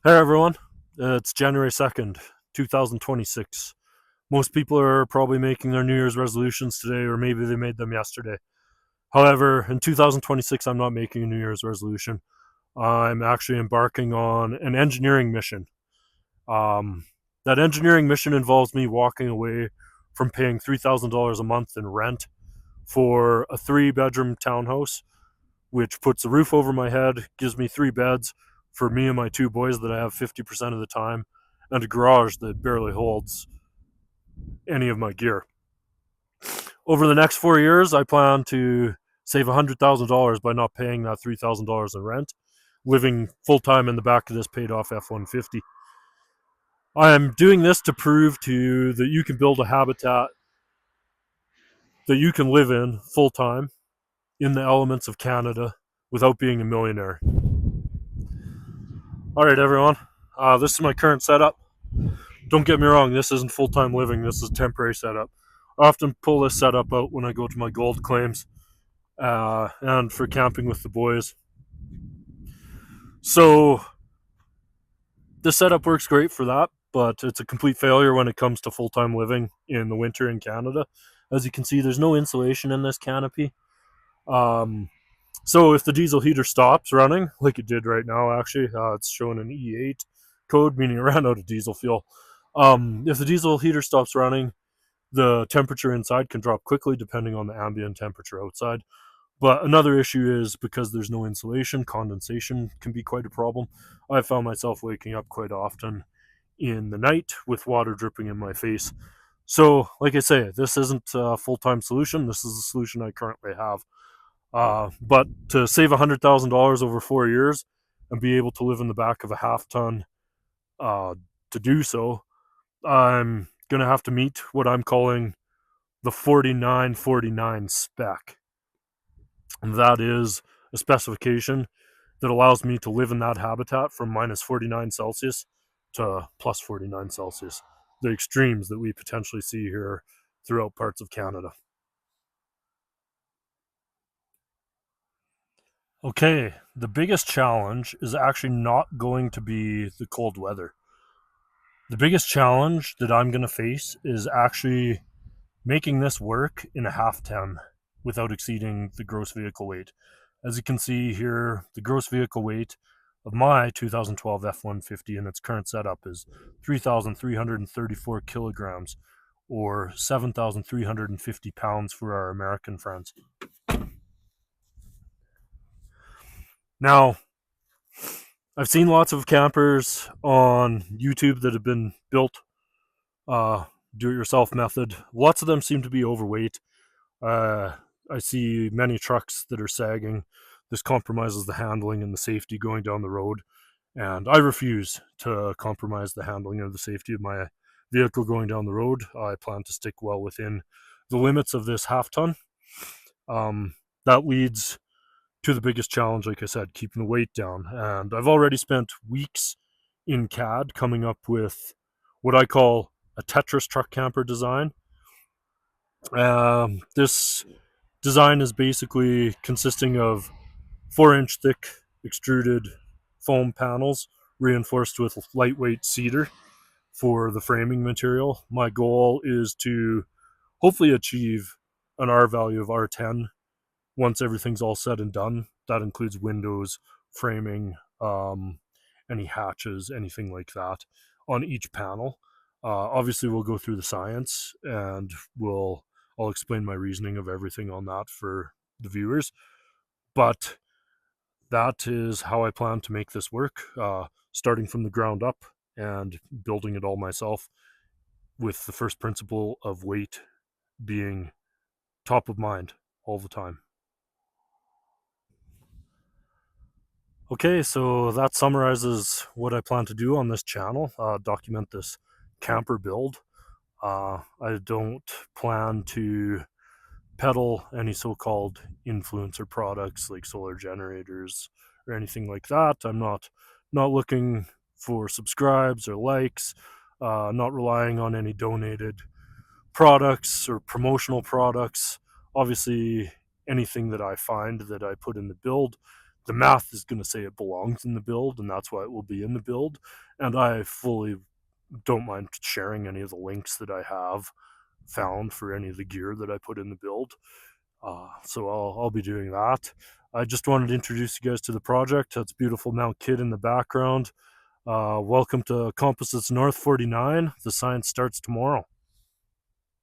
Hey everyone, it's January 2nd, 2026. Most people are probably making their New Year's resolutions today, or maybe they made them yesterday. However, in 2026, I'm not making a New Year's resolution. I'm actually embarking on an engineering mission. Um, that engineering mission involves me walking away from paying $3,000 a month in rent for a 3 bedroom townhouse, which puts a roof over my head, gives me 3 beds for me and my 2 boys that I have 50% of the time, and a garage that barely holds any of my gear. Over the next 4 years, I plan to save $100,000 by not paying that $3,000 in rent, living full time in the back of this paid off F 150. I am doing this to prove to you that you can build a habitat that you can live in full time in the elements of Canada without being a millionaire. All right, everyone. This is my current setup. Don't get me wrong, this isn't full time living, this is a temporary setup. I often pull this setup out when I go to my gold claims and for camping with the boys. So, this setup works great for that, but it's a complete failure when it comes to full time living in the winter in Canada. As you can see, there's no insulation in this canopy. So if the diesel heater stops running, like it did right now, actually, it's showing an E8 code, meaning it ran out of diesel fuel. If the diesel heater stops running, the temperature inside can drop quickly depending on the ambient temperature outside. But another issue is because there's no insulation, condensation can be quite a problem. I've found myself waking up quite often in the night with water dripping in my face. So, like I say, this isn't a full time solution. This is the solution I currently have. But to save $100,000 over 4 years and be able to live in the back of a half ton to do so, I'm going to have to meet what I'm calling the 4949 spec. And that is a specification that allows me to live in that habitat from minus 49 Celsius to plus 49 Celsius, the extremes that we potentially see here throughout parts of Canada. Okay, the biggest challenge is actually not going to be the cold weather. The biggest challenge that I'm going to face is actually making this work in a half ton without exceeding the gross vehicle weight. As you can see here, the gross vehicle weight of my 2012 F-150 in its current setup is 3,334 kilograms, or 7,350 pounds for our American friends. Now, I've seen lots of campers on YouTube that have been built do-it-yourself method. Lots of them seem to be overweight. I see many trucks that are sagging. This compromises the handling and the safety going down the road. And I refuse to compromise the handling or the safety of my vehicle going down the road. I plan to stick well within the limits of this half ton. That leads to the biggest challenge, like I said, keeping the weight down. And I've already spent weeks in CAD coming up with what I call a Tetris truck camper design. This design is basically consisting of 4-inch thick extruded foam panels reinforced with lightweight cedar for the framing material. My goal is to hopefully achieve an R value of R10 once everything's all said and done. That includes windows, framing, any hatches, anything like that on each panel. Obviously, we'll go through the science and I'll explain my reasoning of everything on that for the viewers. But that is how I plan to make this work, starting from the ground up and building it all myself, with the first principle of weight being top of mind all the time. Okay, so that summarizes what I plan to do on this channel, document this camper build. I don't plan to peddle any so-called influencer products like solar generators or anything like that. I'm not looking for subscribes or likes, not relying on any donated products or promotional products. Obviously, anything that I find that I put in the build the math is going to say it belongs in the build, and that's why it will be in the build. And I fully don't mind sharing any of the links that I have found for any of the gear that I put in the build. So I'll be doing that. I just wanted to introduce you guys to the project. That's beautiful Mount Kidd in the background. Welcome to Composites North 49. The science starts tomorrow.